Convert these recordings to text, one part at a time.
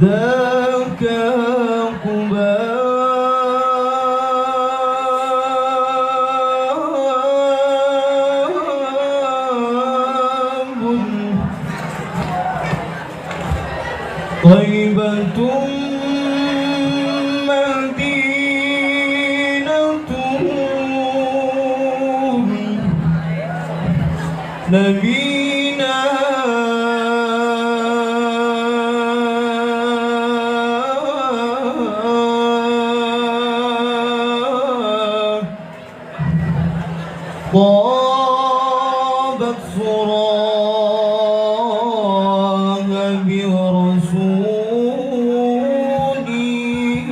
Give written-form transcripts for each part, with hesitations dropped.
ذاك قباب طيبة مدينة نبينا طابت صراها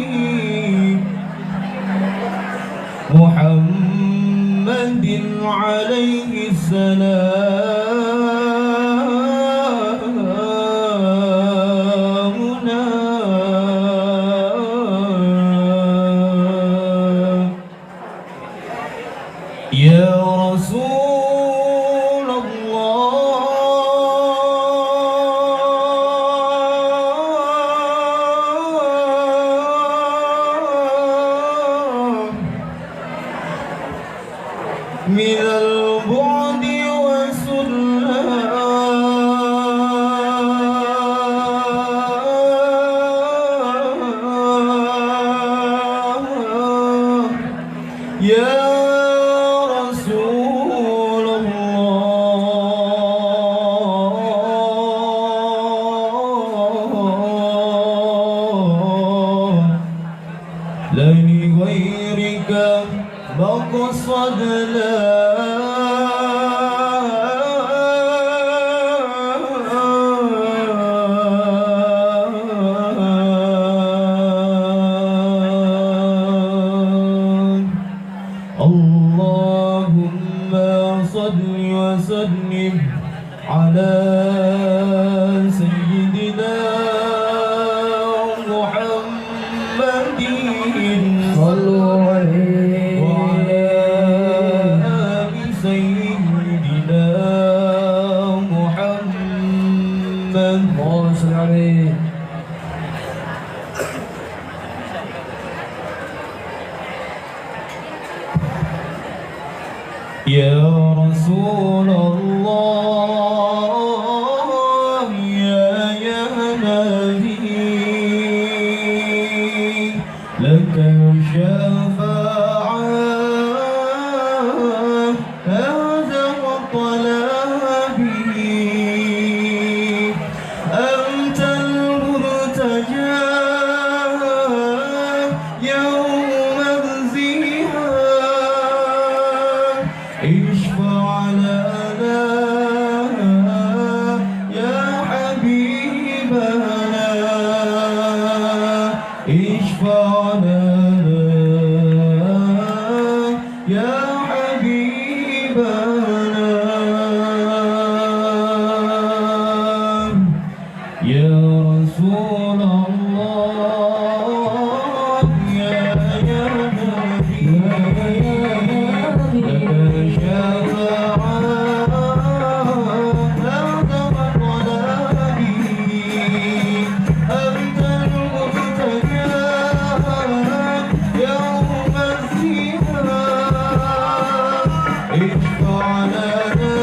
برسولي محمد عليه سلامنا يا رسول الله من البعد وسلام يا رسول الله لا لغيرك مقصدنا اللهم صل وسلم على سيدنا محمد صلوا عليه وعلى آل سيدنا محمد اللهم صل عليه يا رسول الله يا نبي لك الشفاعة هذا وطلبي أنت المرتجى يوم الزحام اشفع لنا يا حبيبنا اشفع لنا يا حبيبنا يا رسول الله يا نبي لك الشفاعة هذا وطلبي أنت المرتجى يوم الزحام اشفع لنا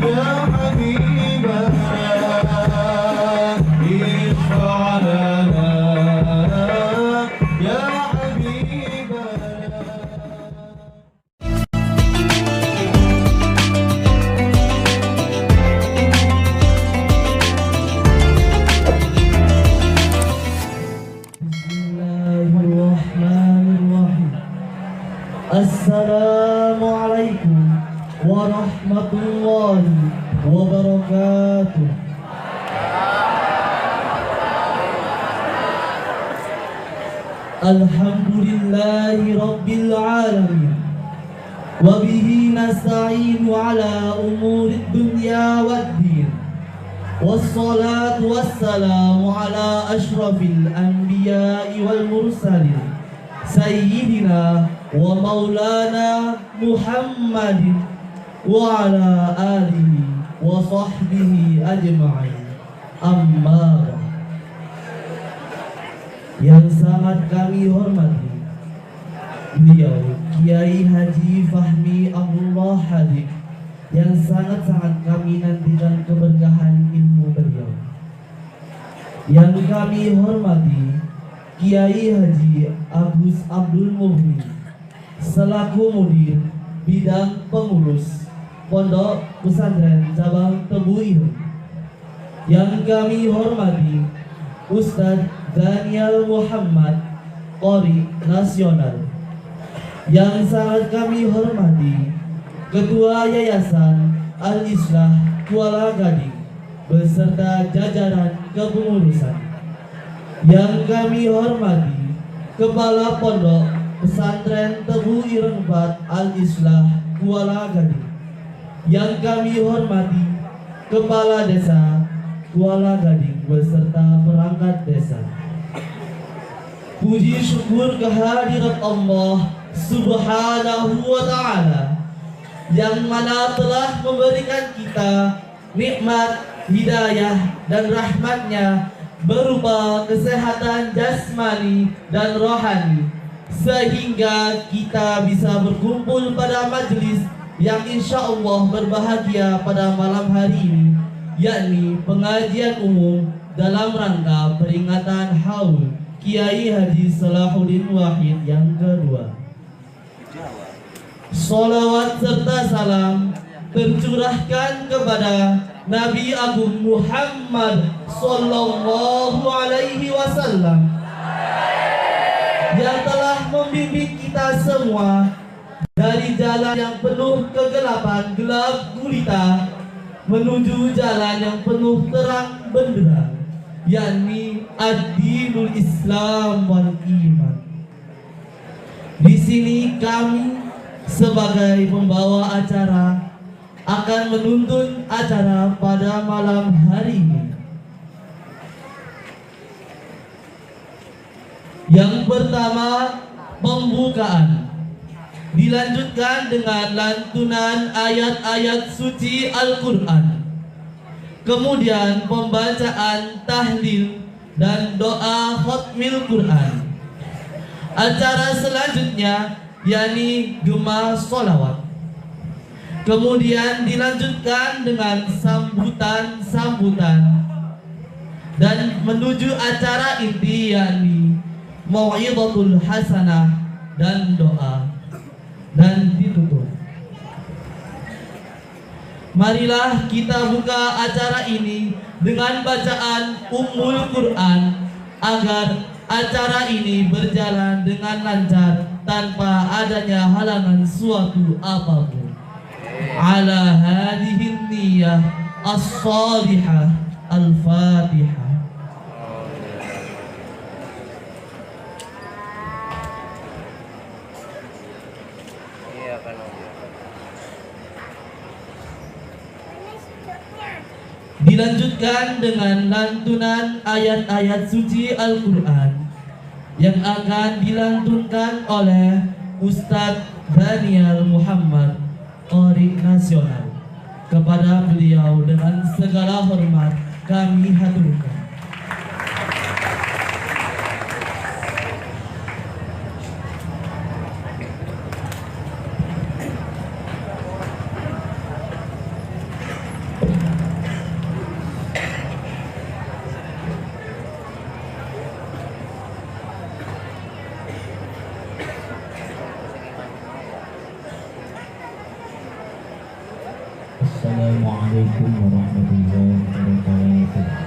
يا حبيبنا اشفع لنا يا حبيبنا Bismillahirrahmanirrahim. Assalamualaikum warahmatullahi wabarakatuh. Alhamdulillahi rabbil alamin. Wabihi nasta'inu ala umuri dunya waddin. Wassalatu wassalamu ala ashrafil anbiya'i wal mursalin Sayyidina wa maulana Muhammadin wa ala alihi wa sahbihi ajma'in. Amma ba'd. yang sangat kami hormati, beliau Kiai Haji Fahmi Abdullah Hadik, yang sangat-sangat kami nantikan keberkahan ilmu beliau. Yang kami hormati Kiai Haji Agus Abdul Muhni selaku mudir bidang pengurus Pondok Pesantren Cabang Tebu Ireng. Yang kami hormati Ustadz Daniel Muhammad, Qori Nasional. Yang sangat kami hormati Ketua Yayasan Al-Islah Kuala Gading beserta jajaran kepengurusan. Yang kami hormati Kepala Pondok Pesantren Tebu Ireng 4 Al-Islah Kuala Gading. Yang kami hormati Kepala Desa Kuala Gading beserta perangkat desa. Puji syukur kehadirat Allah Subhanahu wa ta'ala, yang mana telah memberikan kita nikmat hidayah dan rahmatnya berupa kesehatan jasmani dan rohani, sehingga kita bisa berkumpul pada majelis yang insya Allah berbahagia pada malam hari ini, yakni pengajian umum dalam rangka peringatan Haul Kiai Haji Salahuddin Wahid yang kedua. Salawat serta salam tercurahkan kepada Nabi Agung Muhammad Sallallahu Alaihi Wasallam yang telah membimbing kita semua dari jalan yang penuh kegelapan gelap gulita menuju jalan yang penuh terang benderang, yakni ad-dinul Islam wal iman. Di sini kami sebagai pembawa acara akan menuntun acara pada malam hari ini. Yang pertama, pembukaan, dilanjutkan dengan lantunan ayat-ayat suci Al-Quran. Kemudian pembacaan tahlil dan doa khatmil Quran. Acara selanjutnya yakni Gemah Sholawat. Kemudian dilanjutkan dengan sambutan-sambutan dan menuju acara inti yakni Mau'izatul Hasanah dan doa, dan ditutup. Marilah kita buka acara ini dengan bacaan Ummul Quran agar acara ini berjalan dengan lancar tanpa adanya halangan suatu apapun. Ala hadhihi niyyah as-salihah al-Fatihah. Dilanjutkan dengan lantunan ayat-ayat suci Al-Quran yang akan dilantunkan oleh Ustadz Daniel Muhammad, Qori Nasional. Kepada beliau dengan segala hormat kami haturkan. Assalamualaikum warahmatullahi wabarakatuh.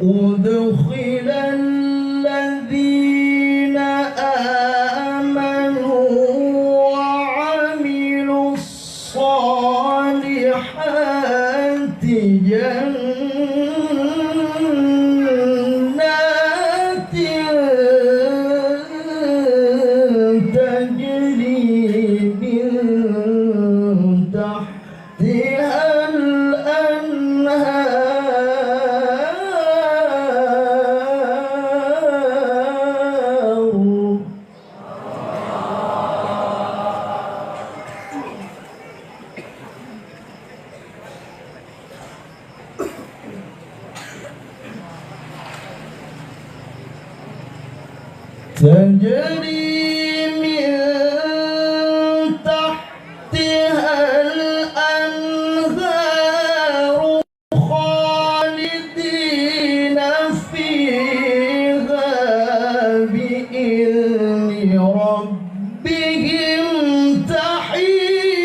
أدخل الذين آمنوا وعملوا الصالحات جنات تجري من تحتها الأنهار تجري من تحتها الأنهار خالدين فيها بإذن ربهم تحيتهم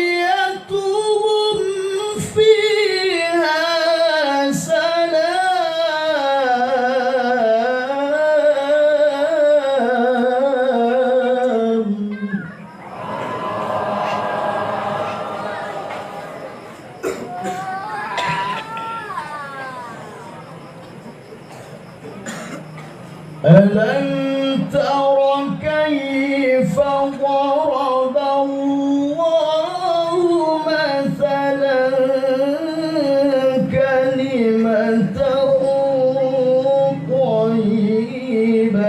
فيها سلام. ألم تر كيف ضرب الله مثلا كلمة طيبة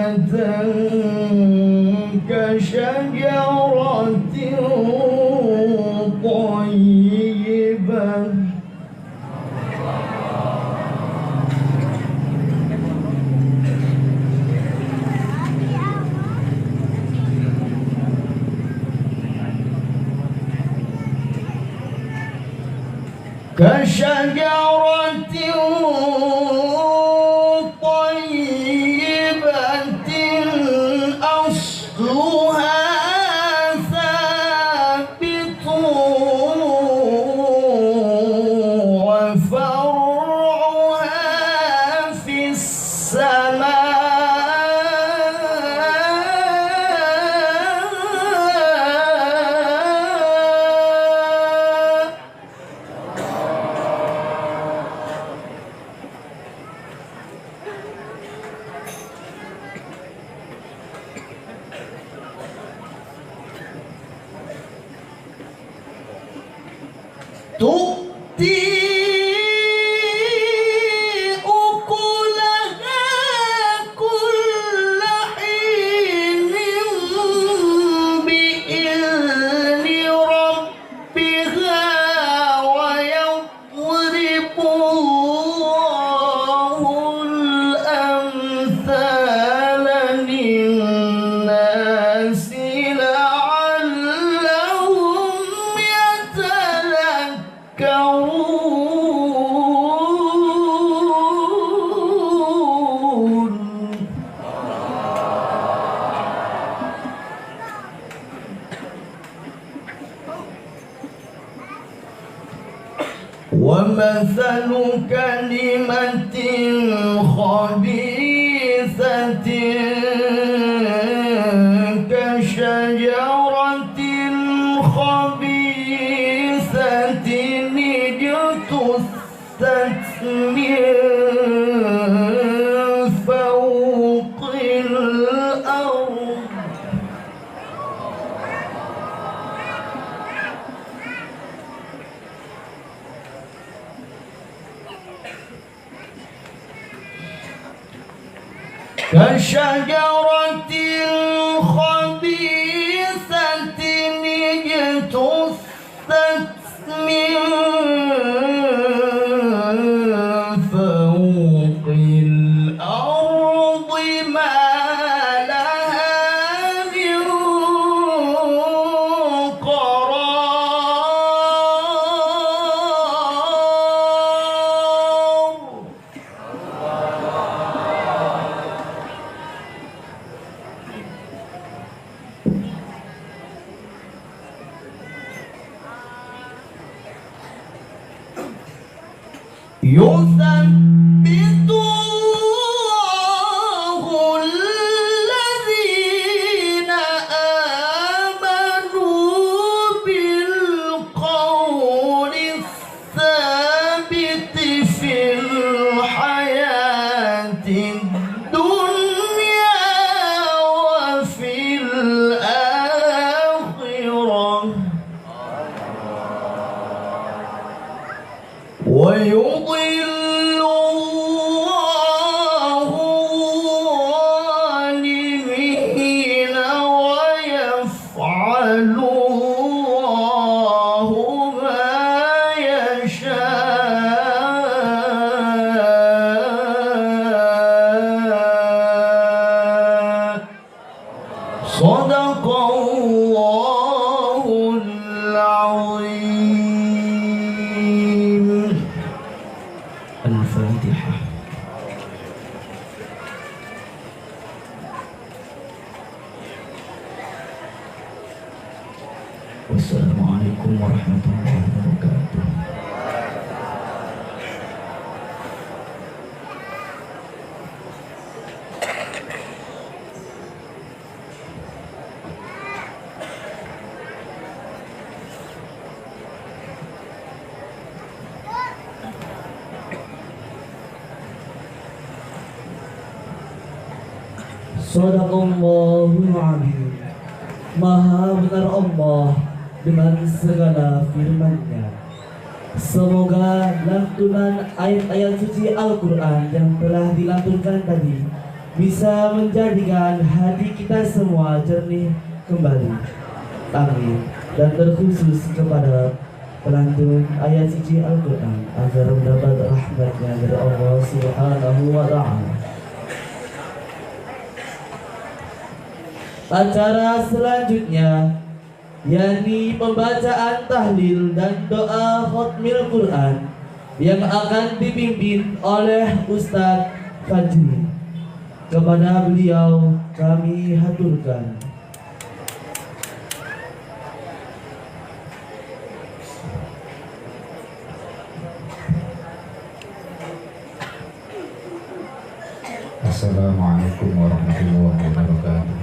كشجرة طيبة كشجرة طيبة أصلها ثابت وفرعها في السماء. تؤتي أكلها كل حين بإذن ربها ويضرب الله الأمثال للناس لعلهم يتذكرون. ومثل كلمة خبيثة كشجرة خبيثة اجتثت من فوق الأرض كشجرة خبيثة اجتثت من فوق الأرض ما لها من قرار. يثبت الدنيا وفي الآخرة ويضل الله الظالمين ويفعل الله ما يشاء صدق الله العظيم. الفاتحة. Wassalamualaikum warahmatullahi wabarakatuh. Sadaqallahul azim. Maha benar Allah dengan segala firman-Nya. Semoga lantunan ayat-ayat suci Al-Quran yang telah dilantunkan tadi bisa menjadikan hati kita semua jernih kembali. Amin. Dan terkhusus kepada pelantun ayat suci Al-Quran agar mendapat rahmatnya dari Allah Subhanahu wa Ta'ala. Acara selanjutnya yakni pembacaan tahlil dan doa khotmil Quran yang akan dipimpin oleh Ustadz Fajri. Kepada beliau kami haturkan. Assalamualaikum warahmatullahi wabarakatuh.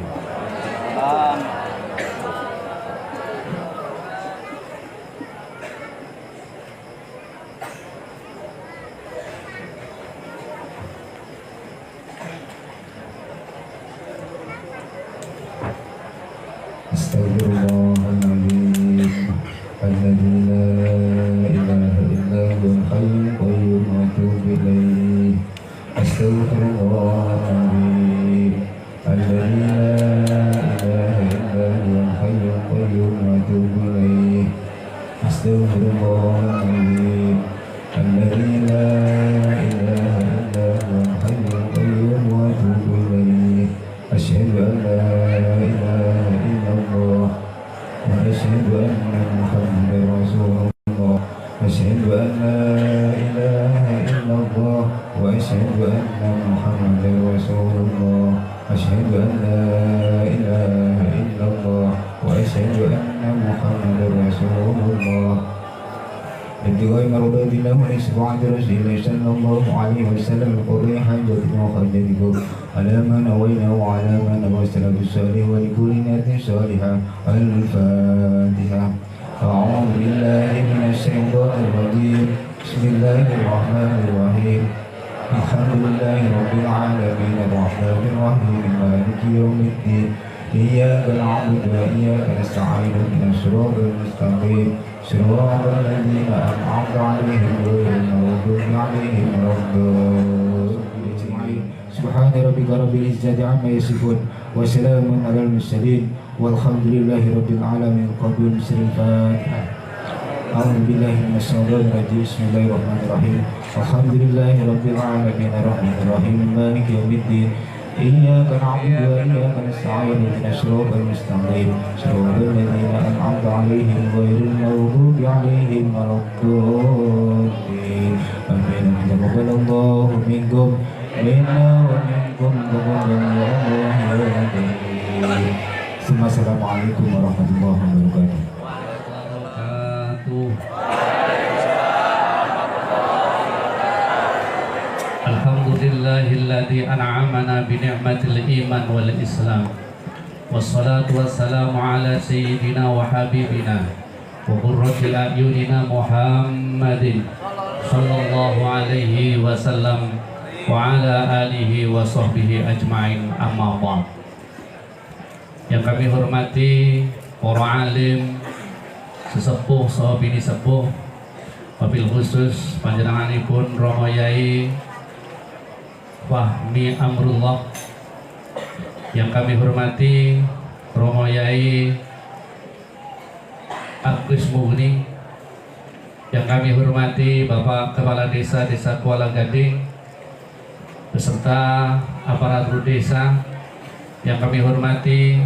Astaghfirullahaladzim alladzi la ilaha illa huwal hayyul qayyum wa atubu ilaih. Astaghfirullahaladzim alladzi la ilaha illa huwal hayyul qayyum wa atubu ilaih. Astaghfirullahaladzim alladzi la ilaha illa huwal hayyul qayyum wa atubu ilaih. Asyhadu an la ilaha illallah wa asyhadu anna Muhammadar Rasulullah. Asyhadu an la ilaha illallah wa asyhadu anna Muhammadar Rasulullah. Asyhadu an la ilaha illallah wa asyhadu anna Muhammadar Rasulullah. Berdoa marudillah wa isba'ad Rasulullah sallallahu alaihi wasallam qurri hajatina wa khajatikum ala ma nawayna wa ala ma nawasna bisalih wa likulli niyatin salihah. Al-Fatihah. A'udzu billahi minasy syaithanir rajim. Bismillahirrahmanirrahim. Alhamdulillahi rabbil alamin arrahmanir rahim maliki yaumiddin. Iyyaka na'budu wa iyyaka nasta'in ihdinas siratal mustaqim siratal ladzina an'amta 'alaihim ghairil maghdubi 'alaihim waladdallin. Subhana rabbika rabbil izzati 'amma yasifun wa salamun 'alal mursalin walhamdulillahi rabbil alamin. Qabul sirril Fatihah. A'udzu billahi minasy syaithanir rajim. Bismillahirrahmanirrahim. Alhamdulillahi rabbil alamin arrahmanir rahim maliki yaumiddin. Iyyaka na'budu wa iyyaka nasta'in ihdinas siratal mustaqim siratal ladzina an'amta 'alaihim ghairil maghdubi 'alaihim waladdallin. Amin. Taqabbalallahu minkum minna wa minkum taqabbalallahu ya karim. Assalamualaikum warahmatullahi wabarakatuh. Alhamdulillahilladzi an'amana bi ni'matil iman wal islam. Wassalatu wassalamu ala sayyidina wa habibina wa qurrati a'yunina Muhammadin sallallahu alaihi wasallam wa ala alihi wa sahbihi ajma'in, amma ba'd. Yang kami hormati para alim, sesepuh, sahabini sepuh, wabil khusus panjenenganipun Romo Yai Fahmi Amrullah. Yang kami hormati Romo Yai Agus Mugni. Yang kami hormati Bapak Kepala Desa Kuala Gading beserta aparatur desa. Yang kami hormati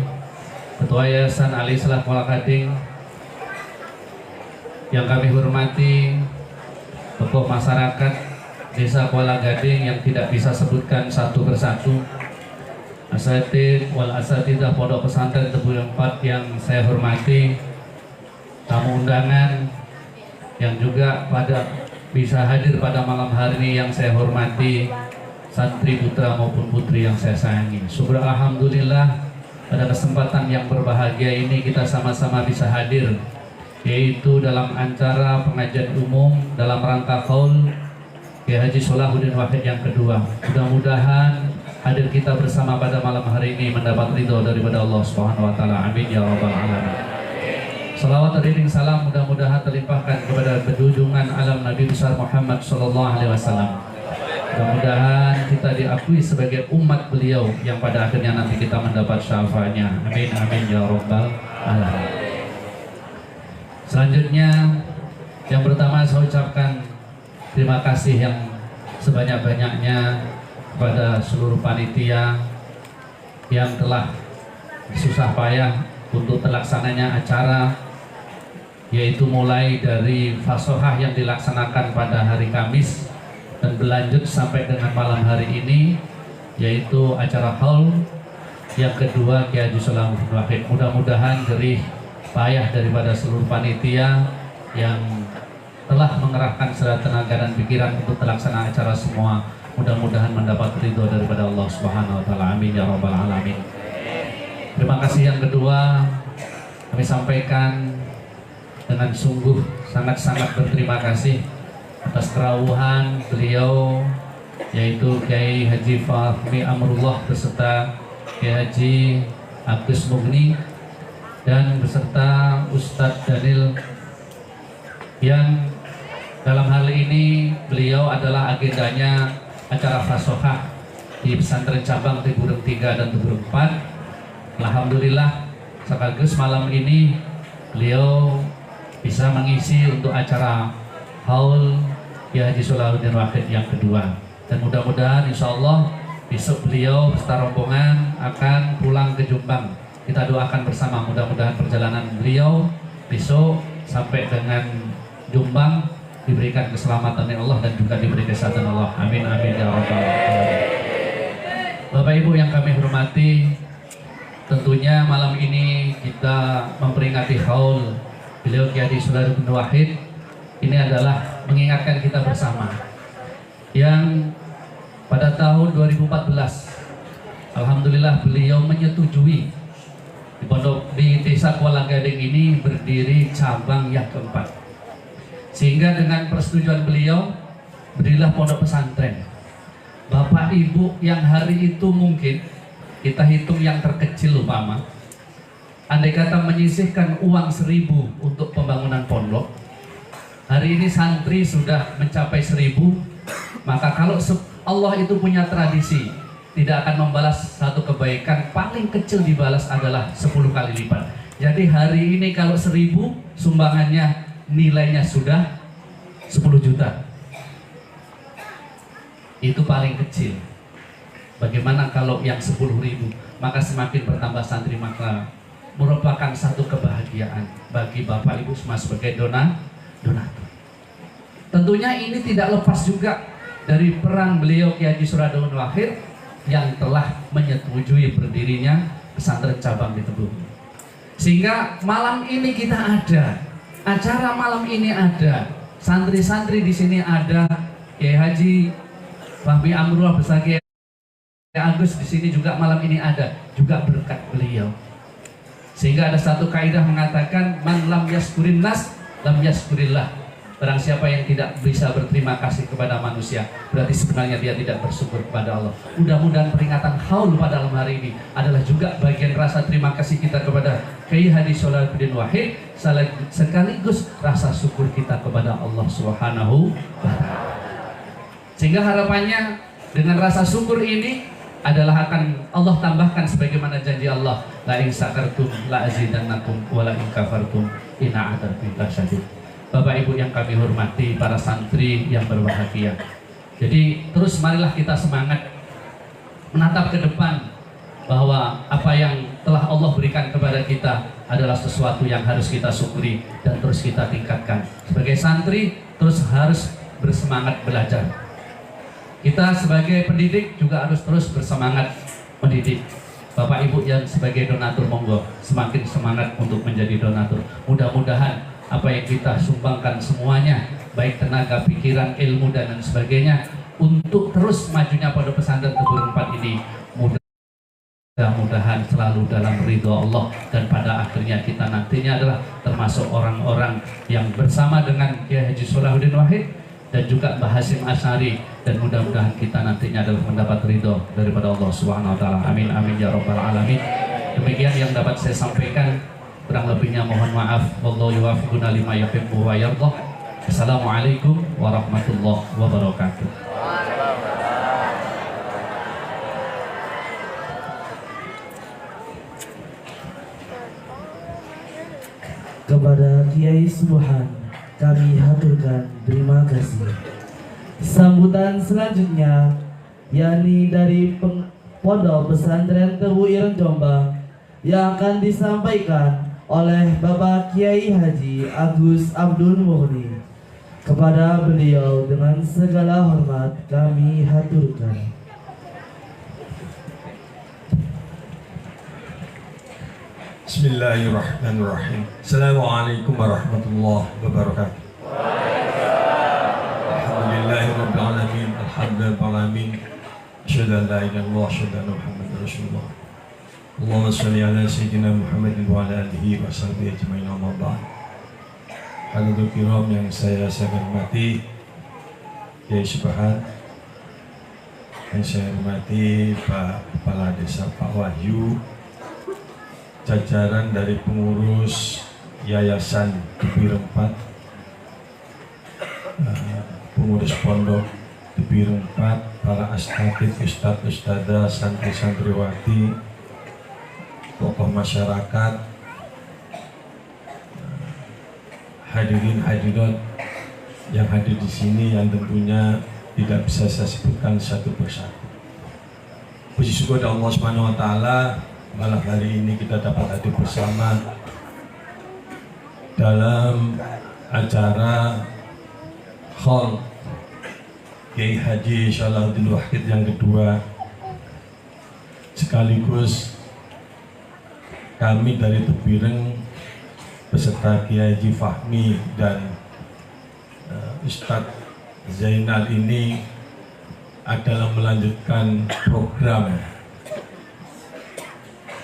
Ketua Yayasan Al-Islah Kuala Gading. Yang kami hormati tokoh masyarakat Desa Kuala Gading yang tidak bisa sebutkan satu persatu, asatid wal asatidah Pondok Pesantren Tebu 4 yang saya hormati, tamu undangan yang juga bisa hadir pada malam hari ini yang saya hormati, santri putra maupun putri yang saya sayangi. Syukur alhamdulillah pada kesempatan yang berbahagia ini kita sama-sama bisa hadir, yaitu dalam acara pengajian umum dalam rangka Qaul Kiai Haji Solahuddin Wahid yang kedua. Mudah-mudahan hadir kita bersama pada malam hari ini mendapat ridho daripada Allah Subhanahu wa taala. Amin ya rabbal alamin. Salawat dan salam mudah-mudahan terlimpahkan kepada junjungan alam Nabi besar Muhammad sallallahu alaihi wasallam. Mudah-mudahan kita diakui sebagai umat beliau yang pada akhirnya nanti kita mendapat syafaatnya. Amin amin ya rabbal alamin. Selanjutnya yang pertama saya ucapkan terima kasih yang sebanyak-banyaknya kepada seluruh panitia yang telah susah payah untuk terlaksananya acara, yaitu mulai dari fasohah yang dilaksanakan pada hari Kamis dan berlanjut sampai dengan malam hari ini, yaitu acara haul yang kedua Kiai Haji Solahuddin Wahid. Mudah-mudahan jerih payah daripada seluruh panitia yang telah mengerahkan segala tenaga dan pikiran untuk terlaksana acara semua. Mudah-mudahan mendapat ridho daripada Allah Subhanahu wa taala. Amin ya rabbal alamin. Terima kasih yang kedua kami sampaikan dengan sungguh sangat-sangat berterima kasih atas kerawuhan beliau, yaitu Kiai Haji Fahmi Amrullah beserta Kiai Haji Agus Mugni dan beserta Ustadz Daniel, yang dalam hal ini beliau adalah agendanya acara fasohah di pesantren cabang Tebureng 3 dan Tebureng 4. Alhamdulillah sekaligus malam ini beliau bisa mengisi untuk acara haul Kiai Haji Solahuddin Wahid yang kedua, dan mudah-mudahan insya Allah besok beliau beserta rombongan akan pulang ke Jombang. Kita doakan bersama mudah-mudahan perjalanan beliau besok sampai dengan Jombang diberikan keselamatan oleh Allah dan juga diberi kesehatan Allah. Amin amin ya rabbal alamin. Bapak Ibu yang kami hormati, tentunya malam ini kita memperingati haul beliau Kiai Haji Solahuddin Wahid. Ini adalah mengingatkan kita bersama yang pada tahun 2014 alhamdulillah beliau menyetujui di Desa Kuala Gading ini berdiri cabang yang keempat. Sehingga dengan persetujuan beliau berilah pondok pesantren. Bapak Ibu yang hari itu mungkin kita hitung yang terkecil umpama, andai kata menyisihkan uang 1.000 untuk pembangunan pondok, hari ini santri sudah mencapai 1.000. Maka kalau Allah itu punya tradisi tidak akan membalas satu kebaikan, paling kecil dibalas adalah 10 kali lipat. Jadi hari ini kalau 1.000 sumbangannya nilainya sudah 10 juta. Itu paling kecil. Bagaimana kalau yang 10.000? Maka semakin bertambah santri, maka merupakan satu kebahagiaan bagi Bapak Ibu semua sebagai donatur. Tentunya ini tidak lepas juga dari peran beliau Kiai Haji Solahuddin Wahid yang telah menyetujui berdirinya pesantren cabang di Tebu. Sehingga malam ini kita ada acara, malam ini ada santri-santri di sini, ada Kiai Haji Fahmi Amrullah bersama Kiai Agus di sini juga malam ini ada, juga berkat beliau. Sehingga ada satu kaidah mengatakan man lam yaskurin nas lam yaskurillah. Barang siapa yang tidak bisa berterima kasih kepada manusia, berarti sebenarnya dia tidak bersyukur kepada Allah. Mudah-mudahan peringatan haul pada malam hari ini adalah juga bagian rasa terima kasih kita kepada Kiai Haji Sholahuddin Wahid, sekaligus rasa syukur kita kepada Allah Subhanahu wa Ta'ala. Sehingga harapannya dengan rasa syukur ini adalah akan Allah tambahkan sebagaimana janji Allah, la in sakartum la azidannakum wa la in kafartum inna adzabi lasyadid. Bapak Ibu yang kami hormati, para santri yang berbahagia. Jadi terus marilah kita semangat menatap ke depan, bahwa apa yang telah Allah berikan kepada kita adalah sesuatu yang harus kita syukuri dan terus kita tingkatkan. Sebagai santri terus harus bersemangat belajar. Kita sebagai pendidik juga harus terus bersemangat mendidik. Bapak Ibu yang sebagai donatur, monggo semakin semangat untuk menjadi donatur. Mudah-mudahan apa yang kita sumbangkan semuanya, baik tenaga, pikiran, ilmu, dan lain sebagainya, untuk terus majunya Pondok Pesantren Tebur 4 ini, mudah-mudahan selalu dalam ridho Allah, dan pada akhirnya kita nantinya adalah termasuk orang-orang yang bersama dengan Kiai Haji Sholahuddin Wahid dan juga Mbah Hasyim Asy'ari, dan mudah-mudahan kita nantinya adalah mendapat ridho daripada Allah Subhanahu wa Ta'ala. Amin amin ya rabbal alamin. Demikian yang dapat saya sampaikan, kurang lebihnya mohon maaf. Wallahu yuwaffiquna lima yuhibbu wa yardah. Assalamualaikum warahmatullahi wabarakatuh. Kepada Kiai Subhan kami haturkan terima kasih. Sambutan selanjutnya yakni dari Pondok Pesantren Tebu Ireng Jombang yang akan disampaikan oleh Bapak Kiai Haji Agus Abdul Muhni. Kepada beliau dengan segala hormat kami haturkan. Bismillahirrahmanirrahim. Assalamualaikum warahmatullahi wabarakatuh. Alhamdulillahirabbil alamin. Alhamdulillahirabbil asyhadu an la ilaha illallah wa asyhadu anna Muhammadar Rasulullah. Allahumma shalli ala sayyidina Muhammadin wa ala alihi wa sahbihi ajmain, amma ba'd. Hadirin kiram yang saya hormati, Kiai Subhan, yang saya hormati Pak Kepala Desa Pak Wahyu, jajaran dari pengurus Yayasan Tebir 4, pengurus Pondok Tebir 4, para asatidz, ustadz, ustadzah, santri-santriwati, tokoh masyarakat, hadirin hadirat yang hadir di sini, yang tentunya tidak bisa saya sebutkan satu persatu. Puji syukur kepada Allah Subhanahu wa Ta'ala, malam hari ini kita dapat hadir bersama dalam acara Haul Kiai Haji Sholahuddin Wahid yang kedua, sekaligus kami dari Tebireng beserta Kiai Haji Fahmi dan Ustadz Zainal ini adalah melanjutkan program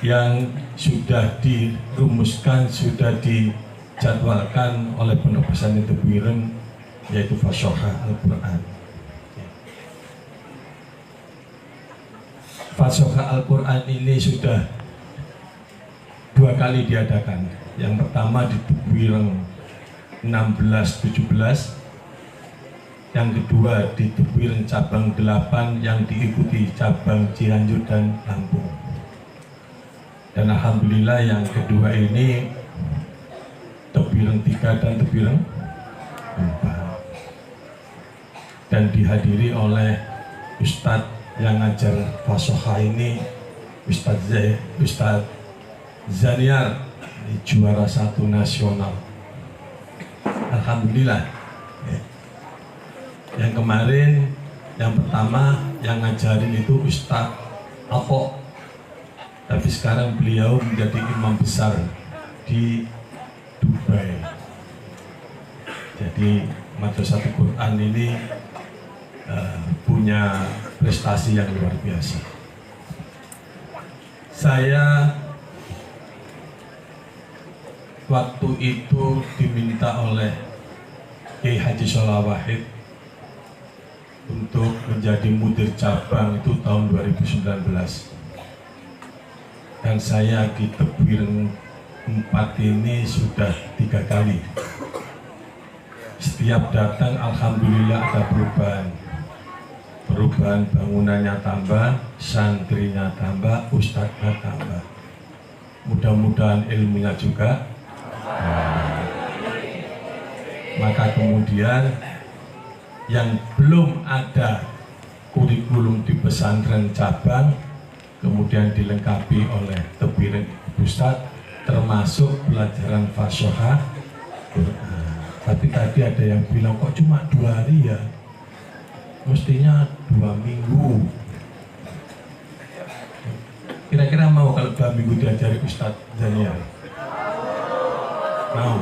yang sudah dirumuskan, sudah dijadwalkan oleh Pondok Pesantren Tebireng, yaitu Fashoha Al-Quran. Fashoha Al-Quran ini sudah 2 kali diadakan. Yang pertama di Tebireng 16-17, yang kedua di Tebireng cabang 8 yang diikuti cabang Cianjur dan Lampung. Dan alhamdulillah yang kedua ini Tebireng 3 dan Tebireng 4, dan dihadiri oleh Ustadz yang ngajar Fashoha ini, Ustadz Zaniar, juara 1 nasional. Alhamdulillah. Yang kemarin, yang pertama yang ngajarin itu Ustadz Afo, tapi sekarang beliau menjadi imam besar di Dubai. Jadi Madrasatul Quran ini punya prestasi yang luar biasa. Saya waktu itu diminta oleh Kiai Haji Sholawahid untuk menjadi mudir cabang itu tahun 2019, dan saya di Tebireng 4 ini sudah 3 kali. Setiap datang alhamdulillah ada perubahan bangunannya tambah, santrinya tambah, ustadznya tambah, mudah-mudahan ilmunya juga. Maka kemudian yang belum ada kurikulum di pesantren cabang kemudian dilengkapi oleh Tebireng Ustadz, termasuk pelajaran fashohah Quran. Tapi tadi ada yang bilang kok cuma 2 hari ya, mestinya 2 minggu. Kira-kira mau kalau 2 minggu diajari Ustadz Daniel? Mau?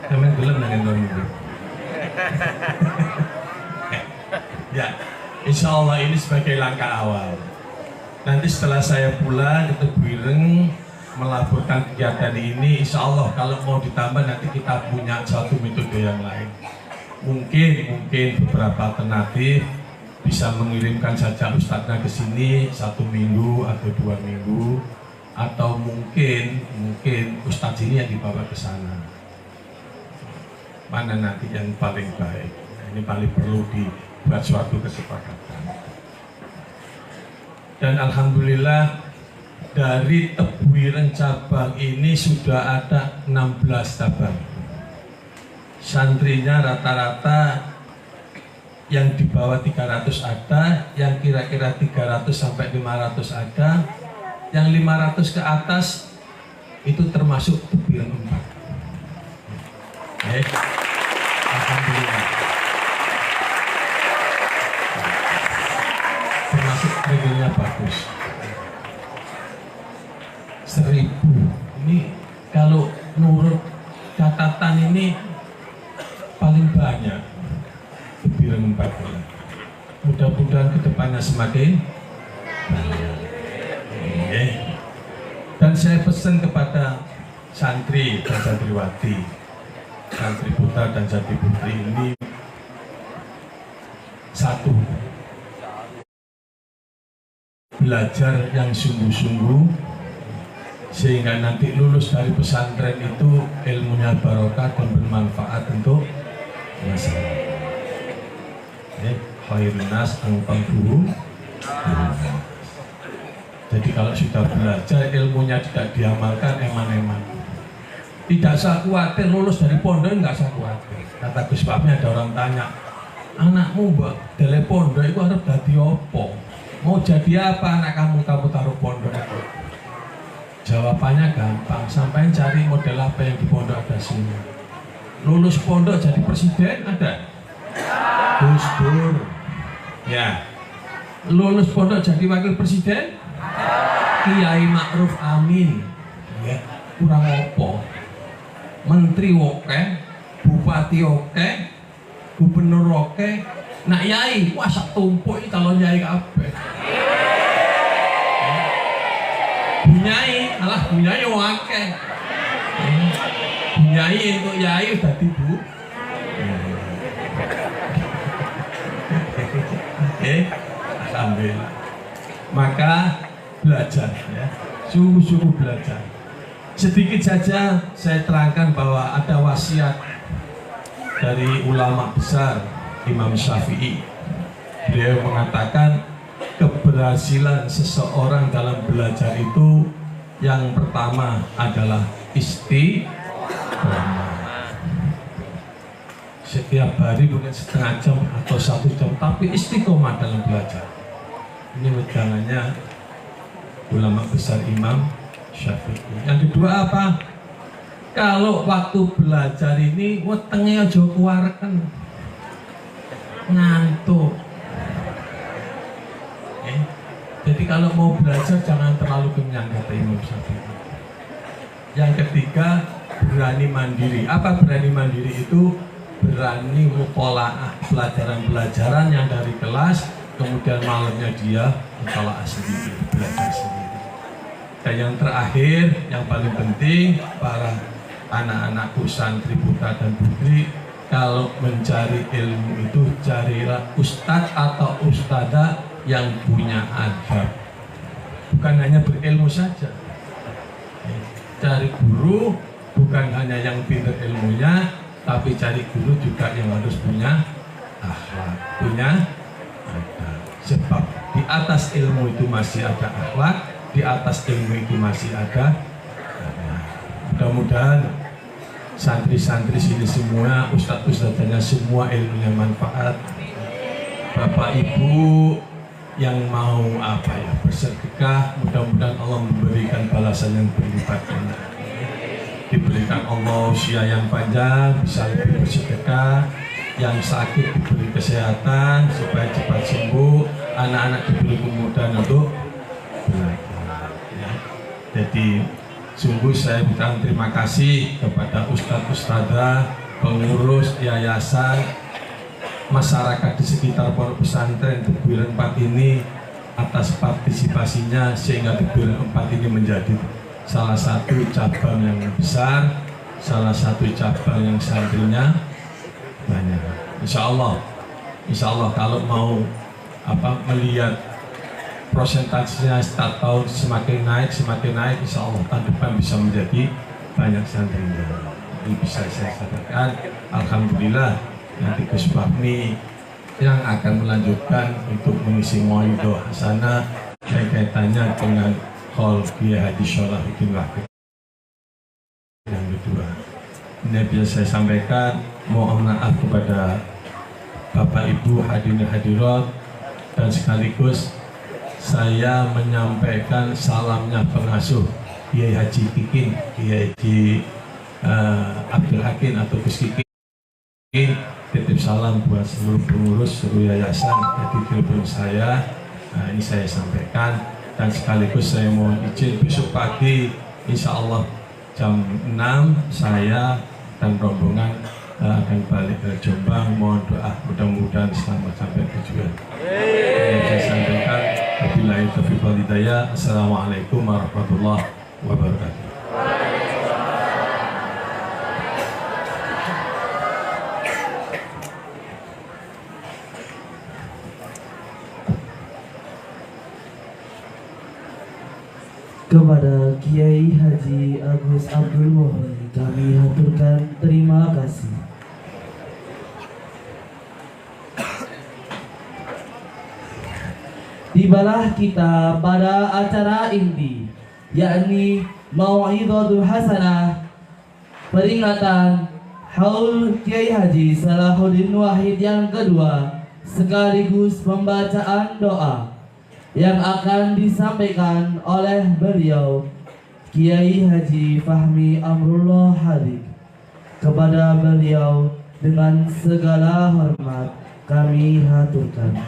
Kalian gelem dengan 2 minggu? Ya, insya Allah ini sebagai langkah awal. Nanti setelah saya pulang ke Tebireng melaporkan kegiatan ini, insya Allah kalau mau ditambah nanti kita punya satu metode yang lain. Mungkin beberapa alternatif, bisa mengirimkan saja ustadznya ke sini 1 minggu atau 2 minggu, atau mungkin ustadz ini yang dibawa ke sana. Mana nanti yang paling baik? Ini paling perlu dibuat suatu kesepakatan. Dan alhamdulillah dari Tebireng cabang ini sudah ada 16 cabang. Santrinya rata-rata yang di bawah 300 ada, yang kira-kira 300 sampai 500 ada, yang 500 ke atas itu termasuk Tebireng 4. Alhamdulillah. Termasuk regelnya bagus. 1000. Ini kalau menurut catatan ini paling banyak Tebireng 4. Mudah-mudahan kedepannya semakin banyak. Dan saya pesan kepada santri dan santriwati, santri putra dan santri putri ini, satu, belajar yang sungguh-sungguh sehingga nanti lulus dari pesantren itu ilmunya barokah dan bermanfaat untuk masyarakat. Khairun nas anfa'uhum. Jadi kalau sudah belajar ilmunya tidak diamalkan, eman-eman. Tidak usah khawatir lulus dari pondok, nggak usah khawatir. Kata Gus Babnya, ada orang tanya, anakmu mbak dari pondok itu harus jadi apa? Mau jadi apa anak kamu taruh pondok itu? Jawabannya gampang, sampai cari model apa yang di pondok ada semua. Lulus pondok jadi presiden ada? Gus Dur. Ya. Lulus pondok jadi wakil presiden? Kiai Ma'ruf Amin. Ya, kurang apa? Menteri oke, bupati oke, gubernur oke, nak yai, wah sak tumpuk iki calon yai kabeh. Bunyai, alah bunyai akeh. Bunyai untuk yai udah tibu. Alhamdulillah. Maka belajar ya, sungguh-sungguh belajar. Sedikit saja saya terangkan bahwa ada wasiat dari ulama besar Imam Syafi'i. Beliau mengatakan keberhasilan seseorang dalam belajar itu yang pertama adalah istiqomah. Setiap hari mungkin setengah jam atau 1 jam, tapi istiqomah dalam belajar. Ini wejangannya ulama besar Imam Syafi'i. Yang kedua apa? Kalau waktu belajar ini wetenge aja kuwarken. Ngantuk. Jadi kalau mau belajar jangan terlalu kenyang, kata Imam Syafi'i. Yang ketiga, berani mandiri. Apa berani mandiri itu? Berani mutolaah pelajaran-pelajaran yang dari kelas, kemudian malamnya dia mutolaah sendiri, belajar sendiri. Dan yang terakhir, yang paling penting, para anak-anakku santri putra dan putri, kalau mencari ilmu itu carilah ustadz atau ustadzah yang punya adab, bukan hanya berilmu saja. Cari guru bukan hanya yang pintar ilmunya, tapi cari guru juga yang harus punya akhlak, punya adab. Sebab di atas ilmu itu masih ada akhlak, di atas ilmu itu masih ada adab. Mudah-mudahan santri-santri sini semua, ustadz-ustadzanya semua ilmunya manfaat. Bapak Ibu yang mau bersedekah, mudah-mudahan Allah memberikan balasan yang berlipat ganda. Diberikan Allah usia yang panjang, bisa lebih bersedekah. Yang sakit diberi kesehatan supaya cepat sembuh, anak-anak diberi kemudahan untuk belajar. Ya. Jadi sungguh saya ucapkan terima kasih kepada ustadz-ustadzah, pengurus yayasan, masyarakat di sekitar pondok pesantren Tebuiran 4 ini atas partisipasinya, sehingga Tebuiran 4 ini menjadi salah satu cabang yang besar, salah satu cabang yang santrinya banyak. Insya Allah kalau mau melihat prosentasenya setiap tahun semakin naik, insya Allah tahun depan bisa menjadi banyak santrinya. Ini bisa saya sadarkan. Alhamdulillah nanti Gus Fahmi yang akan melanjutkan untuk mengisi Mauidhah Hasanah kaitannya dengan Hall Kiai Haji Sholahuddin Wahid. Yang kedua, ini bisa saya sampaikan, mohon maaf kepada Bapak Ibu hadirin hadirat, dan sekaligus saya menyampaikan salamnya pengasuh Kiai Haji Kikin, Kiai Haji Abdul Hakim atau Gus Kikin. Titip salam buat seluruh pengurus, seluruh yayasan yang telepon saya. Nah, ini saya sampaikan, dan sekaligus saya mohon izin besok pagi insya Allah jam 6 saya dan rombongan akan balik ke Jombang. Mohon doa mudah-mudahan selamat sampai tujuan. Saya sampaikan wabillahi taufiq wal hidayah. Assalamualaikum warahmatullahi wabarakatuh. Kepada Kiai Haji Agus Abdul Muhyi kami haturkan terima kasih. Tibalah kita pada acara inti, yakni Mauidhatul Hasanah, peringatan Haul Kiai Haji Salahuddin Wahid yang kedua, sekaligus pembacaan doa yang akan disampaikan oleh beliau Kiai Haji Fahmi Amrullah Hadik. Kepada beliau dengan segala hormat kami haturkan.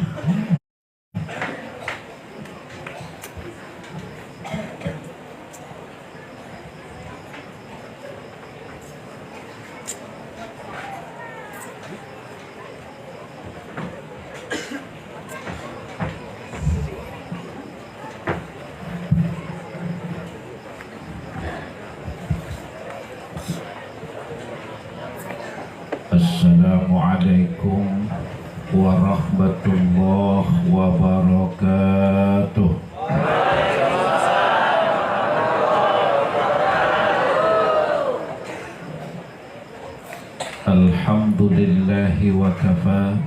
Assalamualaikum warahmatullahi wabarakatuh. Alhamdulillahi wa kafa,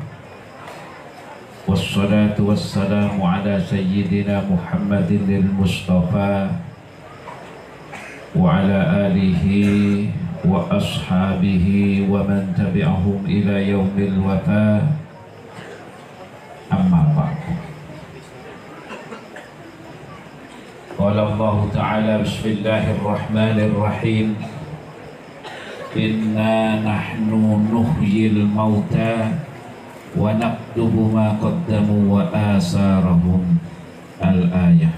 wassalatu wassalamu ala sayyidina Muhammadin al-Mustafa wa ala alihi wa ashabihi wa man tabi'ahum ila yaumil wafa. Amma ba'du. Qala Allah Ta'ala bismillahirrahmanirrahim. Inna nahnu nuhyil mauta wa naktubu ma qaddamu wa asarahum. Al-ayah.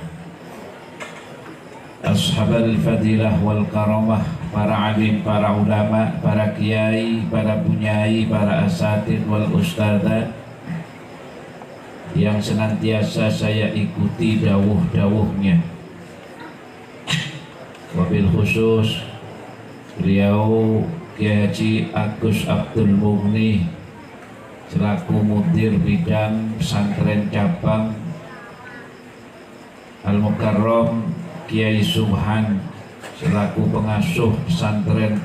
Ashabal fadilah wal karamah, para alim, para ulama, para kiai, para bunyai, para asatid wal ustadzat yang senantiasa saya ikuti dawuh-dawuhnya. Wabil khusus Beliau Kiai Haji Agus Abdul Mughni selaku mudir bidang pesantren cabang Al-Mukarram, Kiai Subhan selaku pengasuh pesantren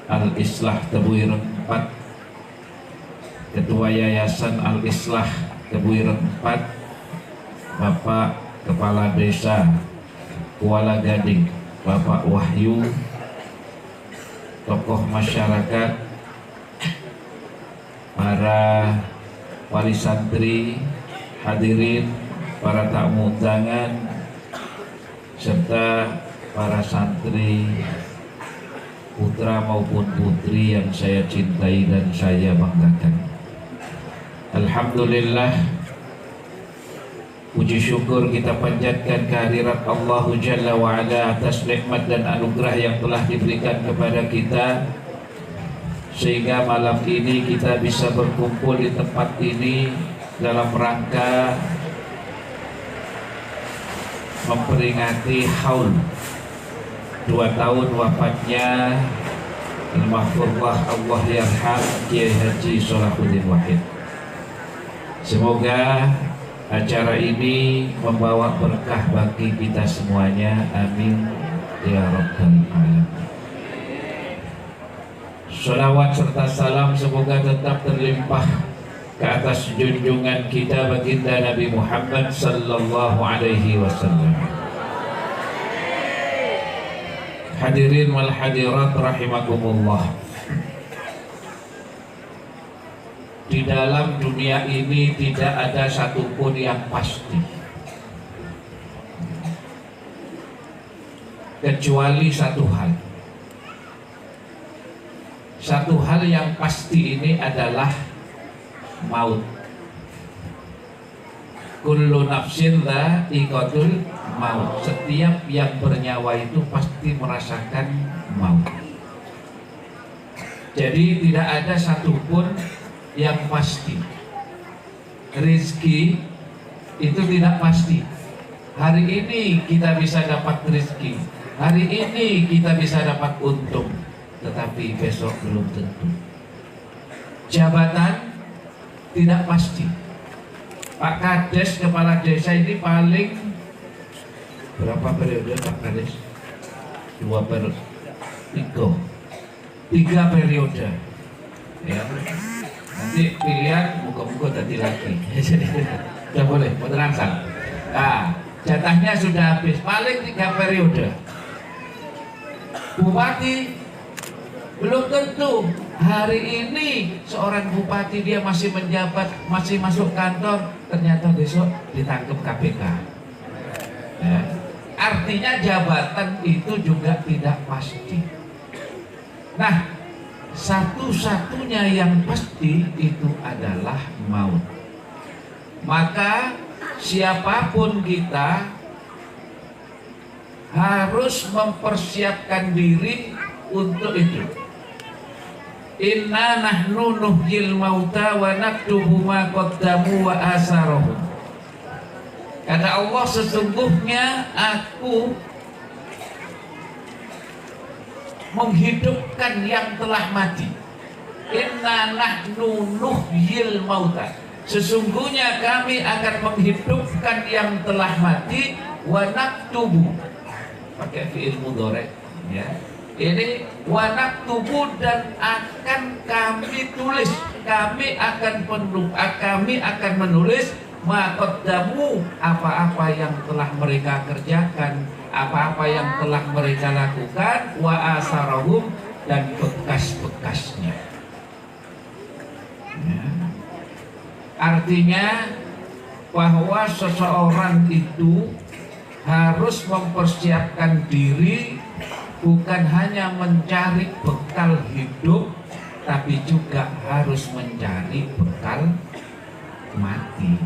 Al-Islah Tebuireng 4, Ketua Yayasan Al-Islah Tebuireng 4, Bapak Kepala Desa Kuala Gading Bapak Wahyu, tokoh masyarakat, para wali santri, hadirin, para tamu undangan, serta para santri putra maupun putri yang saya cintai dan saya banggakan. Alhamdulillah, puji syukur kita panjatkan kehadirat Allah Jalla wa'ala atas nikmat dan anugerah yang telah diberikan kepada kita, sehingga malam ini kita bisa berkumpul di tempat ini dalam rangka memperingati haul 2 tahun wafatnya Al-Mahfurullah Allah Yarham Kiai Haji Sholahuddin Wahid. Semoga acara ini membawa berkah bagi kita semuanya, amin ya rabbal alamin. Sholawat serta salam semoga tetap terlimpah ke atas junjungan kita baginda Nabi Muhammad sallallahu alaihi wasallam. Hadirin wal hadirat rahimakumullah. Di dalam dunia ini tidak ada satupun yang pasti, kecuali satu hal. Satu hal yang pasti ini adalah maut. Kullu nafsin dha'iqatul maut. Setiap yang bernyawa itu pasti merasakan maut. Jadi tidak ada satupun yang pasti. Rizki itu tidak pasti. Hari ini kita bisa dapat rizki, hari ini kita bisa dapat untung, tetapi besok belum tentu. Jabatan tidak pasti. Pak Kades, kepala desa ini paling berapa periode Pak Kades? 3 periode. Ya. Nanti pilihan muka-muka tadi lagi. Sudah boleh, mau terangsang. Nah, jatahnya sudah habis, paling 3 periode. Bupati belum tentu. Hari ini seorang bupati dia masih menjabat, masih masuk kantor, ternyata besok ditangkap KPK. Ya. Artinya jabatan itu juga tidak pasti. Nah, satu-satunya yang pasti itu adalah maut. Maka siapapun kita harus mempersiapkan diri untuk itu. Inna nahnu nuhyil mauta wa naktubu ma qaddamu wa asarahum. Kata Allah, sesungguhnya aku menghidupkan yang telah mati. Inna nahnu nuhyil mauta. Sesungguhnya kami akan menghidupkan yang telah mati, wa naktubu. Pakai fi'il mudhari, ya. Ini wanak tubuh, dan akan kami tulis, kami akan menulis maqaddamu, apa-apa yang telah mereka kerjakan, apa-apa yang telah mereka lakukan, wa asarahum, dan bekas-bekasnya. Ya. Artinya bahwa seseorang itu harus mempersiapkan diri, bukan hanya mencari bekal hidup, tapi juga harus mencari bekal mati.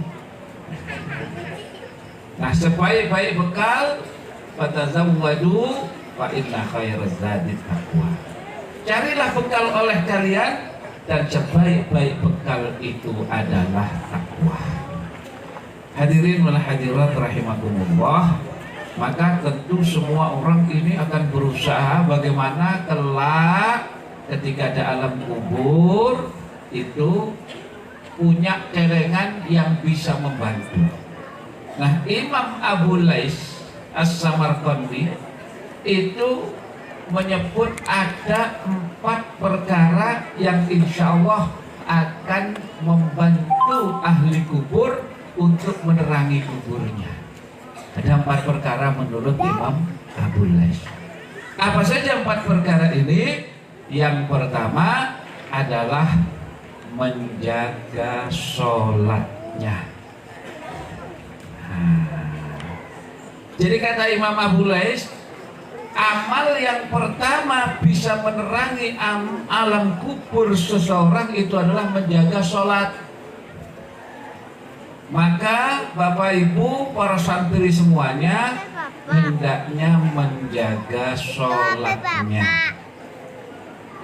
Nah, sebaik-baik bekal, fatazawwadu fa inna khairaz zadi taqwa. Carilah bekal oleh kalian, dan sebaik-baik bekal itu adalah takwa. Hadirin wal hadirat rahimakumullah. Maka tentu semua orang ini akan berusaha bagaimana kelak ketika ada alam kubur itu punya celengan yang bisa membantu. Nah, Imam Abu Lais As-Samarqandi itu menyebut ada 4 perkara yang insya Allah akan membantu ahli kubur untuk menerangi kuburnya. Ada 4 perkara menurut Imam Abu Lais. Apa saja 4 perkara ini? Yang pertama adalah menjaga sholatnya. Jadi kata Imam Abu Lais, amal yang pertama bisa menerangi alam kubur seseorang itu adalah menjaga sholat. Maka Bapak Ibu para santri semuanya hendaknya menjaga sholatnya.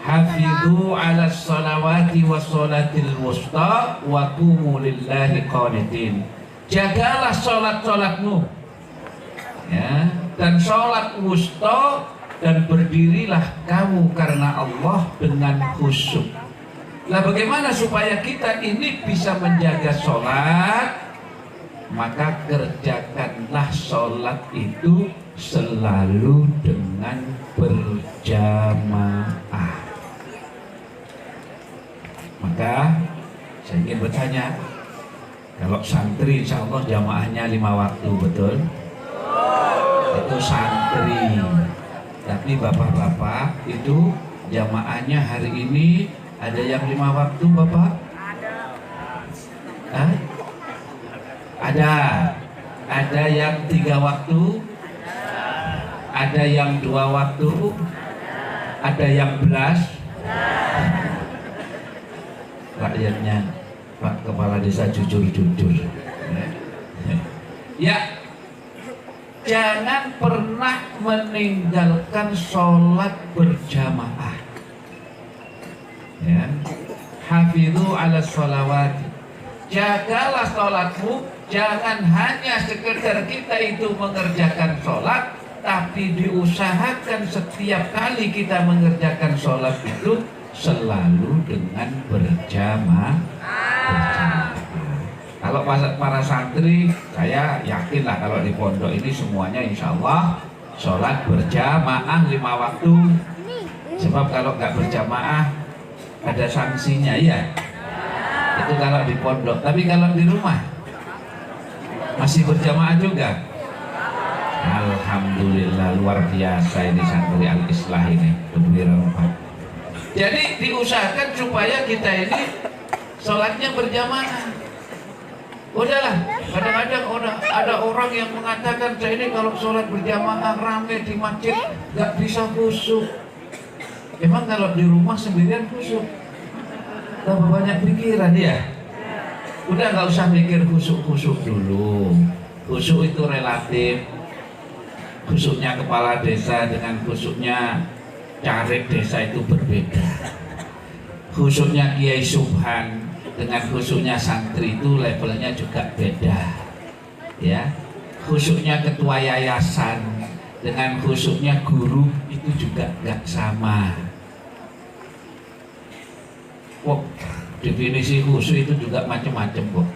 Hafidhu ala sholawati wa sholatil wusta wa qumu lillahi qanitin. Jagalah sholat-sholatmu, ya, dan sholat wusta, dan berdirilah kamu karena Allah dengan khusyuk. Nah, bagaimana supaya kita ini bisa menjaga sholat? Maka kerjakanlah sholat itu selalu dengan berjamaah. Maka saya ingin bertanya, kalau santri insya Allah jamaahnya 5 waktu, betul? Itu santri. Tapi bapak-bapak itu jamaahnya hari ini ada yang 5 waktu, Bapak? Hah? Ada. Ada yang 3 waktu? Ada yang 2 waktu? Ada yang belas? Rakyatnya Pak Kepala Desa jujur-jujur. Ya, jangan pernah meninggalkan sholat berjamaah. Ya, hafidhu ala sholawat. Jagalah sholatmu. Jangan hanya sekedar kita itu mengerjakan sholat, tapi diusahakan setiap kali kita mengerjakan sholat itu selalu dengan berjamaah. Kalau para santri, saya yakinlah kalau di pondok ini semuanya insya Allah sholat berjamaah 5 waktu. Sebab kalau nggak berjamaah ada sanksinya, ya. Itu kalau di pondok. Tapi kalau di rumah masih berjamaah juga. Alhamdulillah, luar biasa ini santri Al-Islah ini. Jadi diusahakan supaya kita ini sholatnya berjamaah. Udahlah, kadang-kadang ada orang yang mengatakan saya ini kalau sholat berjamaah rame di masjid nggak bisa khusyuk. Emang kalau di rumah sendirian khusyuk? Tambah banyak pikiran ya. Udah nggak usah mikir khusyuk dulu. Khusyuk itu relatif. Khusyuknya kepala desa dengan khusyuknya carik desa itu berbeda. Khusyuknya Kiai Subhan dengan khusyuknya santri itu levelnya juga beda. Ya, khusyuknya ketua yayasan dengan khusyuknya guru itu juga nggak sama. Kok definisi khusyuk itu juga macam-macam kok.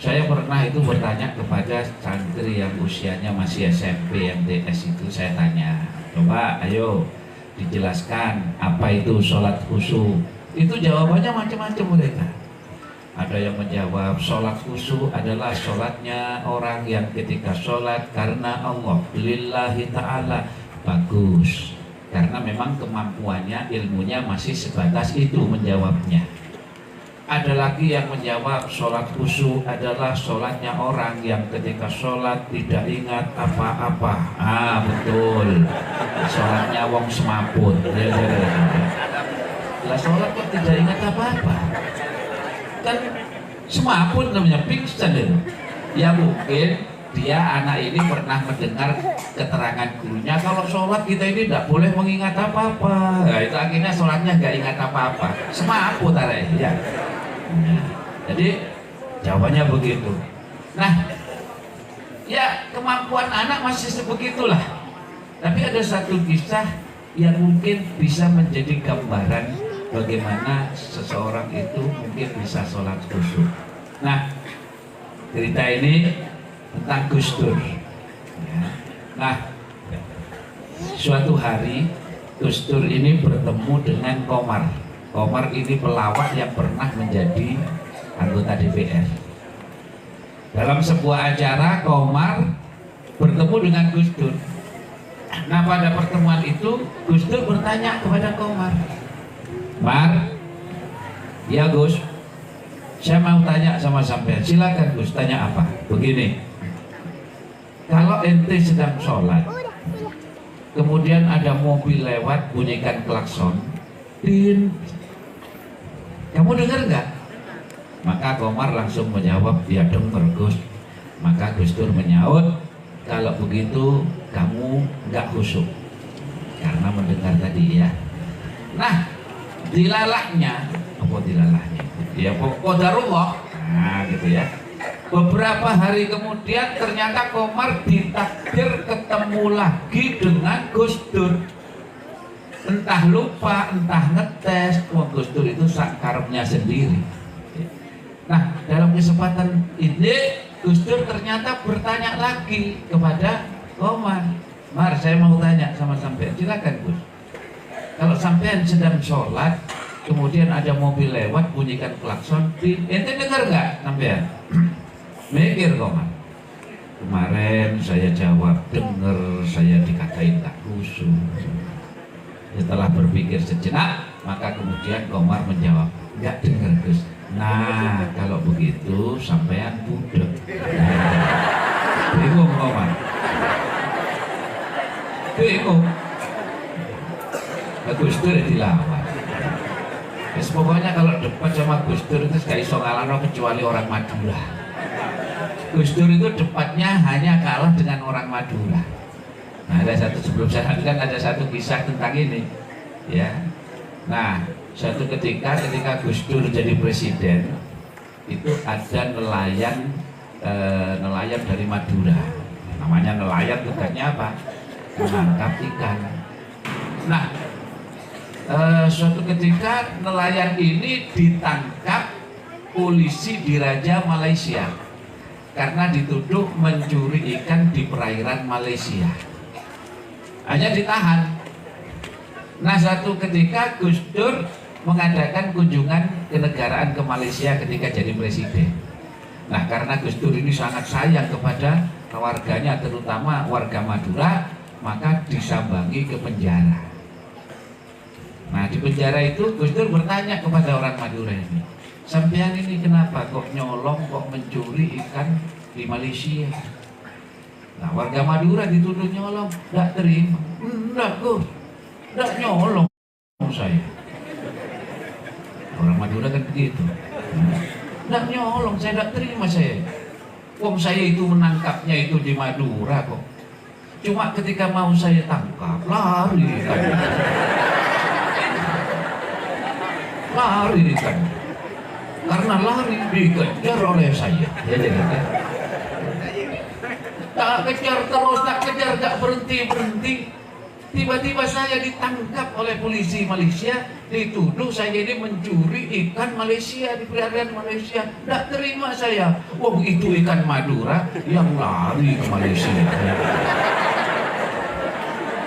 Saya pernah itu bertanya kepada santri yang usianya masih SMP, MTS itu, saya tanya, coba ayo dijelaskan apa itu sholat khusyuk. Itu jawabannya macam-macam mereka. Ada yang menjawab sholat khusyuk adalah sholatnya orang yang ketika sholat karena Allah, lillahi ta'ala. Bagus, karena memang kemampuannya, ilmunya masih sebatas itu menjawabnya. Ada lagi yang menjawab sholat khusyuk adalah sholatnya orang yang ketika sholat tidak ingat apa-apa. Ah, betul, sholatnya wong semaput. Lah sholat kok tidak ingat apa-apa? Kan semaput namanya, pingsan itu. Ya mungkin dia anak ini pernah mendengar keterangan gurunya kalau sholat kita ini tidak boleh mengingat apa-apa. Nah, itu akhirnya sholatnya nggak ingat apa-apa. Semaput arek ya. Nah, jadi jawabannya begitu. Nah, ya kemampuan anak masih sebegitulah. Tapi ada satu kisah yang mungkin bisa menjadi gambaran bagaimana seseorang itu mungkin bisa sholat khusyuk. Nah, cerita ini tentang Gus Dur. Ya. Nah, suatu hari Gus Dur ini bertemu dengan Komar. Komar ini pelawak yang pernah menjadi anggota DPR. Dalam sebuah acara, Komar bertemu dengan Gus Dur. Nah, pada pertemuan itu Gus Dur bertanya kepada Komar, "Mar, ya Gus, saya mau tanya sama sampean." "Silakan Gus, tanya apa?" "Begini, kalau ente sedang sholat, kemudian ada mobil lewat bunyikan klakson, din, kamu dengar nggak?" Maka Komar langsung menjawab, "Ya dengar Gus." Maka Gus Dur menyaut, "Kalau begitu kamu nggak khusyuk karena mendengar tadi ya." Nah, dilalahnya, apa dilalahnya? Ya qadarullah. Nah, gitu ya. Beberapa hari kemudian ternyata Komar ditakdir ketemu lagi dengan Gus Dur. Entah lupa, entah ngetes, Gus Dur itu sakarepnya sendiri. Nah, dalam kesempatan ini Gus Dur ternyata bertanya lagi kepada Komar, "Mar, saya mau tanya sama sampean." "Silakan Gus. Kalau sampean sedang sholat, kemudian ada mobil lewat bunyikan klakson, ente dengar nggak sampean?" Mikir Komar. "Kemarin saya jawab dengar, saya dikatain tak khusyuk." Setelah berpikir sejenak, maka kemudian Komar menjawab, "Nggak dengar Gus." "Nah, kalau begitu sampean budek." Bingung Komar. Bingung. Gus Dur dilawan. Pokoknya kalau debat sama Gus Dur itu gak iso ngalahno kecuali orang Madura. Gus Dur itu debatnya hanya kalah dengan orang Madura. Nah, ada satu, sebelum saya kan ada satu kisah tentang ini, ya. Nah, suatu ketika Gus Dur jadi presiden, itu ada nelayan dari Madura. Namanya nelayan, tugasnya apa? Menangkap ikan. Nah, suatu ketika nelayan ini ditangkap polisi di Raja Malaysia karena dituduh mencuri ikan di perairan Malaysia. Hanya ditahan. Nah, suatu ketika Gus Dur mengadakan kunjungan kenegaraan ke Malaysia ketika jadi presiden. Nah, karena Gus Dur ini sangat sayang kepada warganya, terutama warga Madura, maka disambangi ke penjara. Nah, di penjara itu Gus Dur bertanya kepada orang Madura ini, "Sampean ini kenapa kok nyolong, kok mencuri ikan di Malaysia?" Nah, warga Madura dituduh nyolong, "Nggak terima." "Enggak Gus, nggak nyolong saya." Orang Madura kan begitu. "Nggak nyolong, saya nggak terima saya. Wong saya itu menangkapnya itu di Madura kok. Cuma ketika mau saya tangkap, lari kan. Lari kan. Karena lari dikejar oleh saya." Ya, tak kejar terus, tak kejar, tak berhenti. Tiba-tiba saya ditangkap oleh polisi Malaysia, dituduh saya ini mencuri ikan Malaysia di perairan Malaysia. Tidak terima saya. Wong itu ikan Madura yang lari ke Malaysia.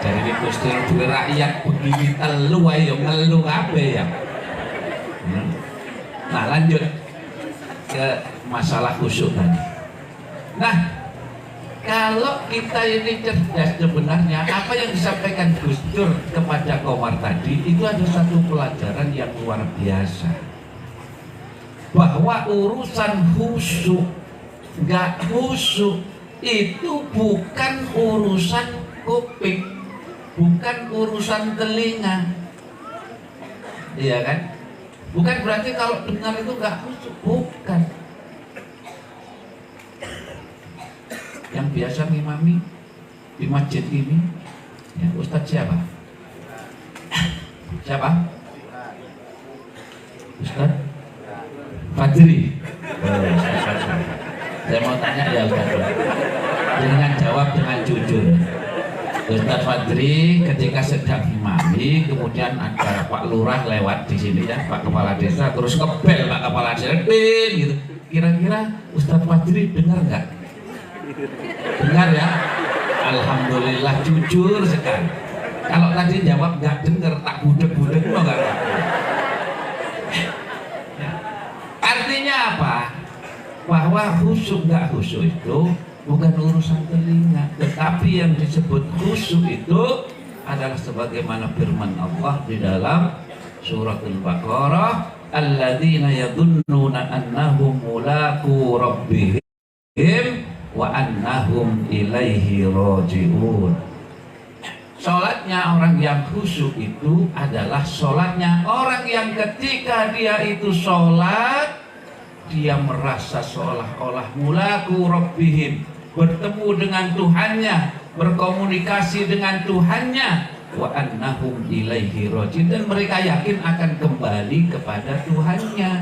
Jadi Gus Dur rakyat begini telu ayo ngeluh apa ya. Nah, lanjut ke masalah khusyuk tadi. Nah, kalau kita ini cerdas sebenarnya, apa yang disampaikan Gus Dur kepada Komar tadi itu ada satu pelajaran yang luar biasa, bahwa urusan khusyuk nggak khusyuk itu bukan urusan kuping, bukan urusan telinga, iya kan? Bukan berarti kalau dengar itu nggak khusyuk, bukan. Yang biasa ngimami di masjid ini, ya, Ustadz siapa? Siapa? Ustadz Fajri. Saya mau tanya ya Ustadz. dengan jawab dengan jujur. Ustaz Fadri ketika sedang imami, kemudian ada Pak Lurah lewat di sini ya, Pak Kepala Desa, terus kebel Pak Kepala Desa, bin gitu. Kira-kira Ustaz Fadri dengar nggak? Dengar ya? Alhamdulillah jujur sekali. Kalau tadi jawab nggak dengar, tak budek-budek lo nggak. Artinya apa? Bahwa khusyuk nggak khusyuk itu bukan urusan telinga, tetapi yang disebut khusyuk itu adalah sebagaimana firman Allah di dalam suratul Baqarah, alladzina yadhunnuna annahum mulaqu rabbihim wa annahum ilaihi raji'un. Sholatnya orang yang khusyuk itu adalah sholatnya orang yang ketika dia itu sholat, dia merasa seolah-olah mulaqu rabbihim, bertemu dengan Tuhannya, berkomunikasi dengan Tuhannya, wa annahum ilaihi raji'un, dan mereka yakin akan kembali kepada Tuhannya.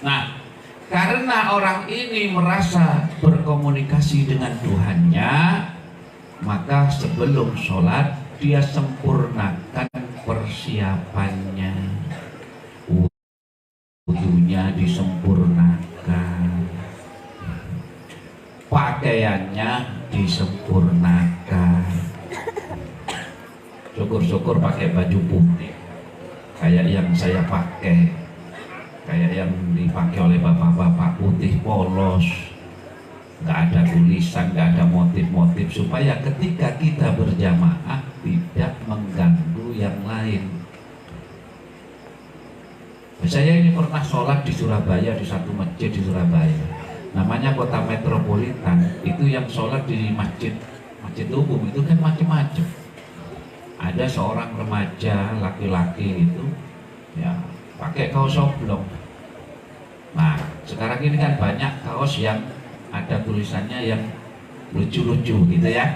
Nah, karena orang ini merasa berkomunikasi dengan Tuhannya, maka sebelum sholat dia sempurnakan persiapannya, wudunya disempurnakan, pakaiannya disempurnakan. Syukur-syukur pakai baju putih kayak yang saya pakai, kayak yang dipakai oleh bapak-bapak, putih polos, nggak ada tulisan, nggak ada motif-motif, supaya ketika kita berjamaah tidak mengganggu yang lain. Saya ini pernah sholat di Surabaya, di satu masjid di Surabaya, namanya kota metropolitan. Itu yang sholat di masjid umum itu kan macam-macam. Ada seorang remaja laki-laki itu ya pakai kaos oblong. Nah, sekarang ini kan banyak kaos yang ada tulisannya yang lucu-lucu gitu ya.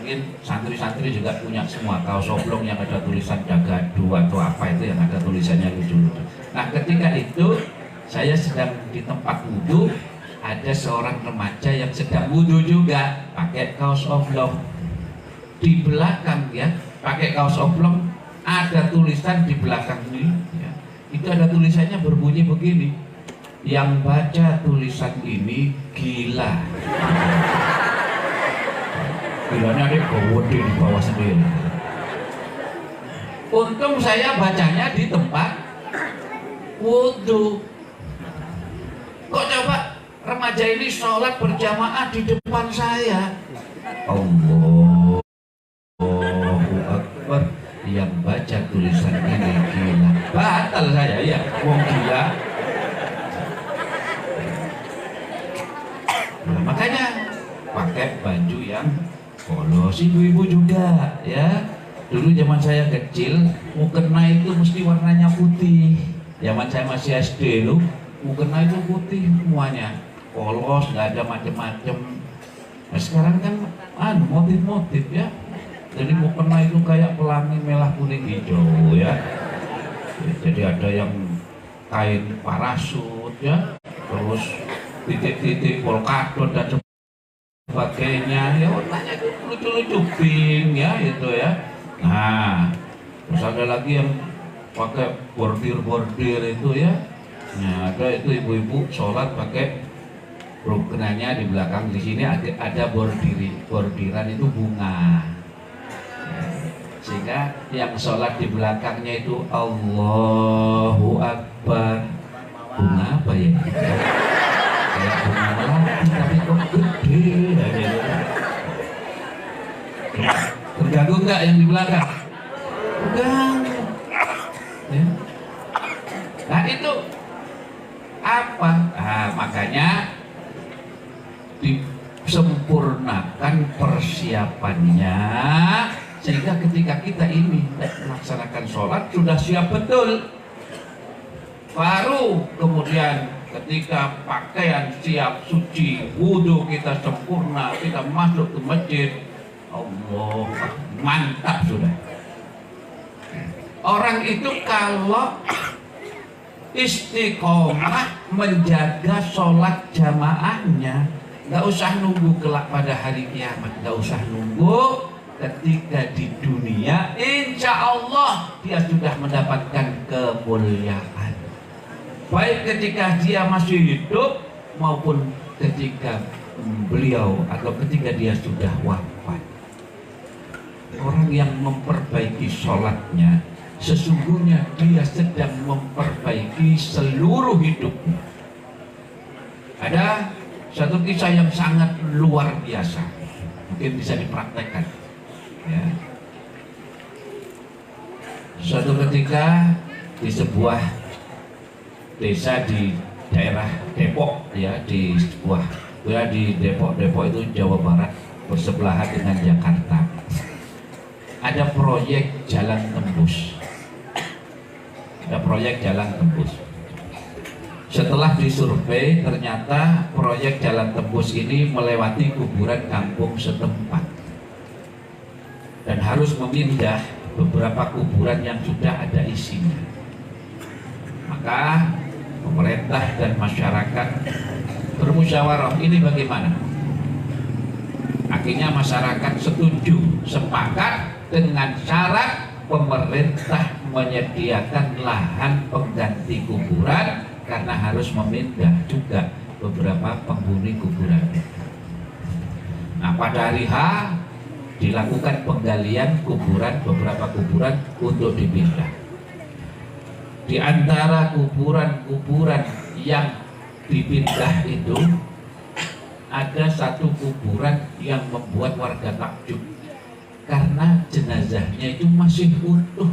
Mungkin santri-santri juga punya semua kaos oblong yang ada tulisan dagadu atau apa itu yang ada tulisannya lucu-lucu. Nah, ketika itu saya sedang di tempat wudhu, ada seorang remaja yang sedang wudhu juga pakai kaos oblong. Di belakang ya, pakai kaos oblong, ada tulisan di belakang ini ya. Itu ada tulisannya berbunyi begini, yang baca tulisan ini gila. Gilanya ada gede di bawah sendiri. Untung saya bacanya di tempat wudhu. Kok coba remaja ini sholat berjamaah di depan saya? Allahu Akbar, yang baca tulisan ini gila. Batal saya ya, wong gila. Nah, makanya pakai baju yang polos, ibu-ibu juga ya. Dulu zaman saya kecil, mukena itu mesti warnanya putih. Zaman saya masih SD loh, mukena itu putih semuanya, polos, nggak ada macem-macem. Nah, sekarang kan motif-motif ya. Jadi mukena itu kayak pelangi merah kuning hijau ya. Jadi ada yang kain parasut ya, terus titik-titik polkadot dan sebagainya ya, warnanya itu lucu-lucu pink ya itu ya. Nah, terus ada lagi yang pakai bordir-bordir itu ya. Nah, ada itu ibu-ibu sholat pakai rukenanya di belakang, di sini ada bordiran itu bunga. Sehingga yang sholat di belakangnya itu Allahu Akbar, bunga apa ya? Kayak bunga melati tapi kok gede aja. Terganggu nggak yang di belakang? Terganggu ya. Nah itu apa? Nah, makanya disempurnakan persiapannya, sehingga ketika kita ini melaksanakan sholat sudah siap betul. Baru kemudian ketika pakaian siap suci, wudhu kita sempurna, kita masuk ke masjid, Allah mantap sudah. Orang itu kalau istiqomah menjaga sholat jamaahnya, Nggak usah nunggu kelak pada hari kiamat, nggak usah nunggu. Ketika di dunia, insya Allah dia sudah mendapatkan kemuliaan. Baik ketika dia masih hidup maupun ketika beliau atau ketika dia sudah wafat. Orang yang memperbaiki sholatnya, sesungguhnya dia sedang memperbaiki seluruh hidupnya. Ada satu kisah yang sangat luar biasa, mungkin bisa dipraktekkan. Ya. Suatu ketika di sebuah desa di daerah Depok, ya, di sebuah di Depok itu Jawa Barat, bersebelahan dengan Jakarta. Ada proyek jalan tembus. Setelah disurvei, ternyata proyek jalan tembus ini melewati kuburan kampung setempat dan harus memindah beberapa kuburan yang sudah ada isinya. Maka pemerintah dan masyarakat bermusyawarah, ini bagaimana? Akhirnya masyarakat setuju, sepakat dengan syarat pemerintah menyediakan lahan pengganti kuburan karena harus memindah juga beberapa penghuni kuburan. Nah, pada hari H dilakukan penggalian beberapa kuburan untuk dipindah. Di antara kuburan yang dipindah itu ada satu kuburan yang membuat warga takjub karena jenazahnya itu masih utuh,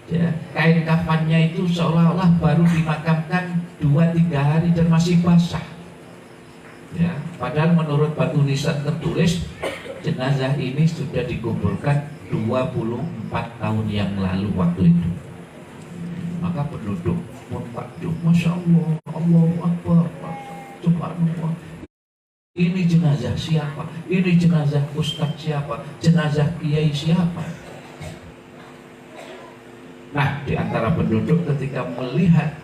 ya, kain kafannya itu seolah-olah baru dimakamkan 2-3 hari dan masih basah, ya, padahal menurut batu nisan tertulis jenazah ini sudah dikuburkan 24 tahun yang lalu waktu itu. Maka penduduk pun takjub, Masya Allah, Allahu Akbar, Subhanallah. Ini jenazah siapa? Ini jenazah ustadz siapa? Jenazah kiai siapa? Nah, di antara penduduk ketika melihat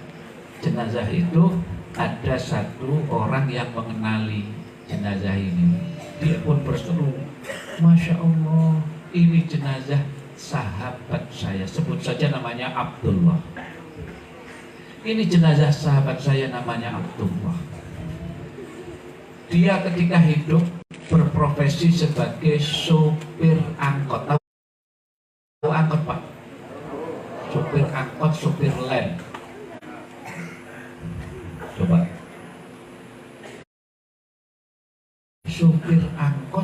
jenazah itu, ada satu orang yang mengenali jenazah ini. Dia pun berseru, Masya Allah, ini jenazah sahabat saya. Sebut saja namanya Abdullah. Ini jenazah sahabat saya namanya Abdullah. Dia ketika hidup berprofesi sebagai sopir angkot. Tahu angkot, Pak? Sopir angkot, sopir lem. Coba. Sopir angkot